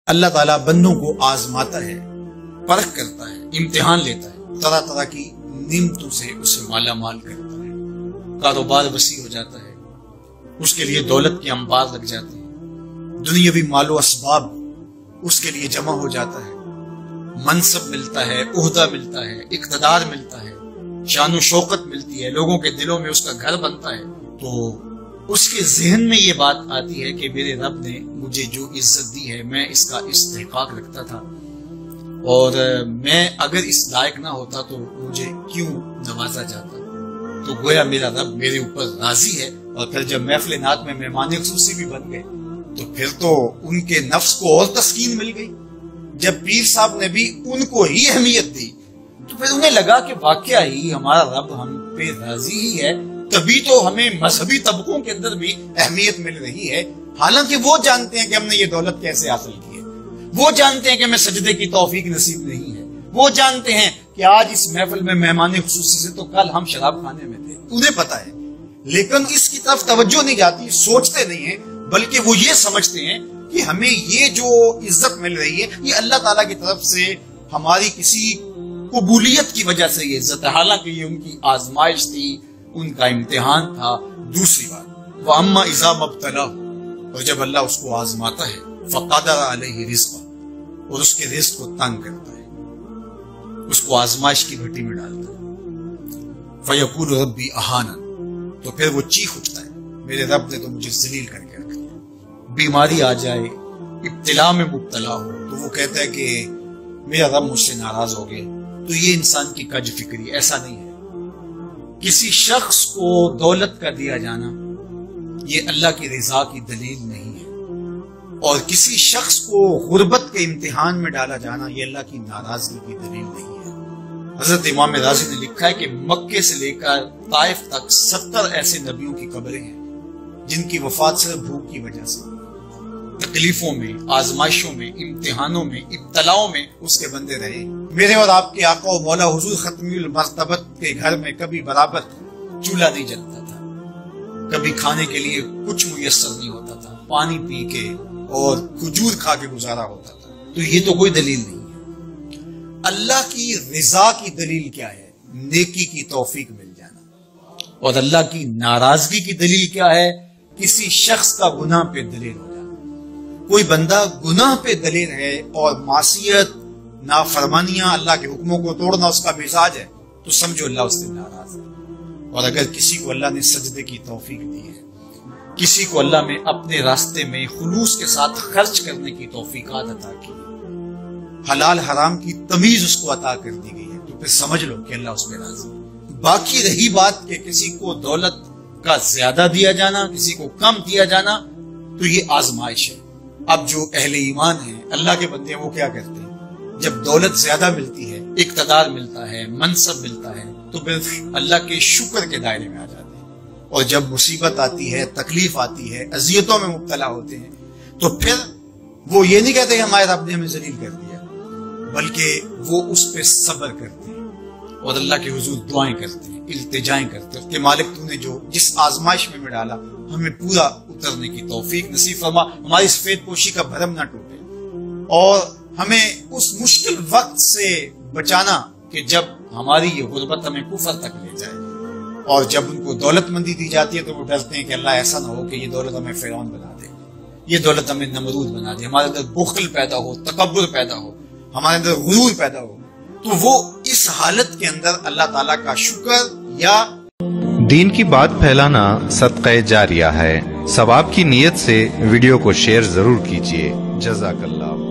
اللہ تعالیٰ بندوں کو آزماتا ہے، پرکھ کرتا ہے، امتحان لیتا ہے، طرح طرح کی نعمتوں سے اسے مالا مال کرتا ہے، کاروبار وسیع ہو جاتا ہے، اس کے لیے دولت کے انبار لگ جاتے ہیں، دنیاوی مال و اسباب اس کے لیے جمع ہو جاتا ہے، منصب ملتا ہے، عہدہ ملتا ہے، اقتدار ملتا ہے، شان و شوکت ملتی ہے، لوگوں کے دلوں میں اس کا گھر بنتا ہے، تو اس کے ذہن میں یہ بات آتی ہے کہ میرے رب نے مجھے جو عزت دی ہے میں اس کا استحقاق رکھتا تھا، اور میں اگر اس لائق نہ ہوتا تو مجھے کیوں نوازا جاتا، تو گویا میرا رب میرے اوپر راضی ہے۔ اور پھر جب محفل نعت میں مہمان خصوصی بھی بن گئے تو پھر تو ان کے نفس کو اور تسکین مل گئی۔ جب پیر صاحب نے بھی ان کو ہی اہمیت دی تو پھر انہیں لگا کہ واقعہ ہی ہمارا رب ہم پہ راضی ہی ہے، تبھی تو ہمیں مذہبی طبقوں کے اندر بھی اہمیت مل رہی ہے، حالانکہ وہ جانتے ہیں کہ ہم نے یہ دولت کیسے حاصل کی ہے، وہ جانتے ہیں کہ ہمیں سجدے کی توفیق نصیب نہیں ہے، وہ جانتے ہیں کہ آج اس محفل میں مہمان خصوصی سے تو کل ہم شراب کھانے میں تھے، انہیں پتا ہے، لیکن اس کی طرف توجہ نہیں جاتی، سوچتے نہیں ہیں، بلکہ وہ یہ سمجھتے ہیں کہ ہمیں یہ جو عزت مل رہی ہے یہ اللہ تعالیٰ کی طرف سے ہماری کسی قبولیت کی وجہ سے یہ عزت ہے، حالانکہ یہ ان کی آزمائش تھی، ان کا امتحان تھا۔ دوسری بات، وَأَمَّا إِذَا مَبْتَلَاهُ، اور جب اللہ اس کو آزماتا ہے، فَقَدَرَ عَلَيْهِ رِزْقَهُ، اور اس کے رزق کو تنگ کرتا ہے، اس کو آزمائش کی بھٹی میں ڈالتا ہے، فَيَقُولُ رَبِّي أَهَانَنِ، تو پھر وہ چیخ اٹھتا ہے، میرے رب نے تو مجھے ذلیل کر کے رکھ دیا۔ بیماری آ جائے، ابتلا میں مبتلا ہو تو وہ کہتا ہے کہ میرا رب مجھ سے ناراض ہو گئے، تو یہ انسان کی کج فکری، ایسا نہیں ہے۔ کسی شخص کو دولت کا دیا جانا یہ اللہ کی رضا کی دلیل نہیں ہے، اور کسی شخص کو غربت کے امتحان میں ڈالا جانا یہ اللہ کی ناراضگی کی دلیل نہیں ہے۔ حضرت امام رازی نے لکھا ہے کہ مکے سے لے کر طائف تک 70 ایسے نبیوں کی قبریں ہیں جن کی وفات صرف بھوک کی وجہ سے، تکلیفوں میں، آزمائشوں میں، امتحانوں میں، ابتلاؤں میں اس کے بندے رہے۔ میرے اور آپ کے آقا و مولا حضور ختمی المرتبت کے گھر میں کبھی برابر چولہا نہیں جلتا تھا، کبھی کھانے کے لیے کچھ میسر نہیں ہوتا تھا، پانی پی کے اور کھجور کھا کے گزارا ہوتا تھا، تو یہ تو کوئی دلیل نہیں ہے۔ اللہ کی رضا کی دلیل کیا ہے؟ نیکی کی توفیق مل جانا، اور اللہ کی ناراضگی کی دلیل کیا ہے؟ کسی شخص کا گناہ پہ دلیل ہو جانا۔ کوئی بندہ گناہ پہ دلیل ہے اور معصیت، نافرمانیاں، اللہ کے حکموں کو توڑنا اس کا مزاج ہے، تو سمجھو اللہ اس سے ناراض ہے۔ اور اگر کسی کو اللہ نے سجدے کی توفیق دی ہے، کسی کو اللہ نے اپنے راستے میں خلوص کے ساتھ خرچ کرنے کی توفیقات عطا کی، حلال حرام کی تمیز اس کو عطا کر دی گئی ہے، تو پھر سمجھ لو کہ اللہ اس پہ راضی ہے۔ باقی رہی بات کہ کسی کو دولت کا زیادہ دیا جانا، کسی کو کم دیا جانا، تو یہ آزمائش ہے۔ اب جو اہل ایمان ہیں، اللہ کے بندے ہیں، وہ کیا کرتے ہیں؟ جب دولت زیادہ ملتی ہے، اقتدار ملتا ہے، منصب ملتا ہے، تو پھر اللہ کے شکر کے دائرے میں آ جاتے ہیں، اور جب مصیبت آتی ہے، تکلیف آتی ہے، اذیتوں میں مبتلا ہوتے ہیں، تو پھر وہ یہ نہیں کہتے کہ ہمارے رب نے ہمیں ذلیل کر دیا، بلکہ وہ اس پہ صبر کرتے ہیں اور اللہ کے حضور دعائیں کرتے ہیں، التجائیں کرتے ہیں کہ مالک تو نے جو جس آزمائش میں ڈالا ہمیں پورا اترنے کی توفیق نصیب فرما، ہماری سفید پوشی کا بھرم نہ ٹوٹے، اور ہمیں اس مشکل وقت سے بچانا کہ جب ہماری یہ غربت ہمیں کفر تک لے جائے، اور جب ان کو دولت مندی دی جاتی ہے تو وہ ڈرتے ہیں کہ اللہ ایسا نہ ہو کہ یہ دولت ہمیں فرعون بنا دے، یہ دولت ہمیں نمرود بنا دے، ہمارے اندر بخل پیدا ہو، تکبر پیدا ہو، ہمارے اندر غرور پیدا ہو، تو وہ اس حالت کے اندر اللہ تعالیٰ کا شکر یا دین کی بات پھیلانا صدقہ جاریہ ہے۔ ثواب کی نیت سے ویڈیو کو شیئر ضرور کیجیے۔ جزاک اللہ۔